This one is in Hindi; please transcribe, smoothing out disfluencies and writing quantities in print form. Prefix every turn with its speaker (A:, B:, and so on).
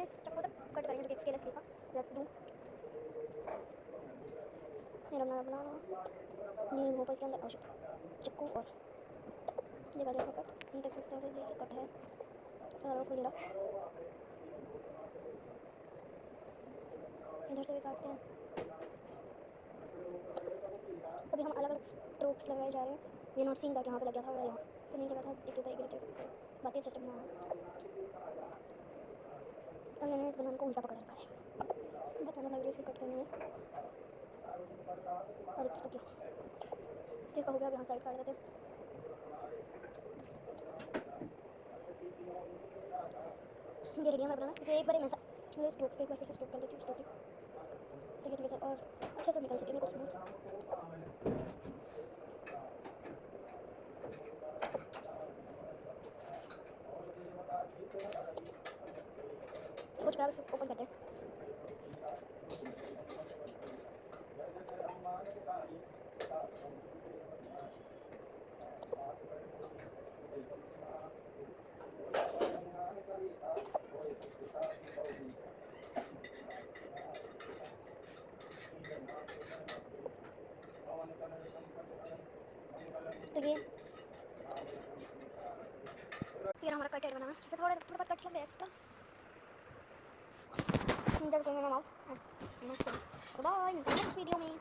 A: इस चाकू से कट करेंगे जो कि स्केल है का। Let's do. ये रंगा बना नीम हो इसके अंदर औषध चाकू और ये कर दिया कट। इन देख सकते हैं ये कट है और खुल रहा। इधर से भी काटते हैं। अभी हम अलग अलग स्ट्रोक्स लगाए जा रहे हैं। वी नॉट सीइंग दैट यहाँ पे लग गया था और यहाँ तो नहीं लगा था। एक ऊपर एक बातें जस्ट बनाना और मैंने इस बनान को उल्टा पकड़ रखा है। बहुत मेहनत लग रही है इसको कट करने में और एक स्ट्रोक ठीक हो गया। यहाँ साइड काट देते हैं। ये रेडी है हमारा बनाना। इसमें एक बार ही मैं स्ट्रोक्स पे एक बार फिर से स्ट्रोक कर देती हूँ। स्ट्रोक ठीक है और अच्छे से निकल सके मेरे को स्मूथ। कुछ क्या इसको ओपन करते हैं। तो ये हमारा कटेड बना है। थोड़ा थोड़ा बहुत कट लग एक्स्ट्रा जब मैं माउथ बाय नेक्स्ट वीडियो में।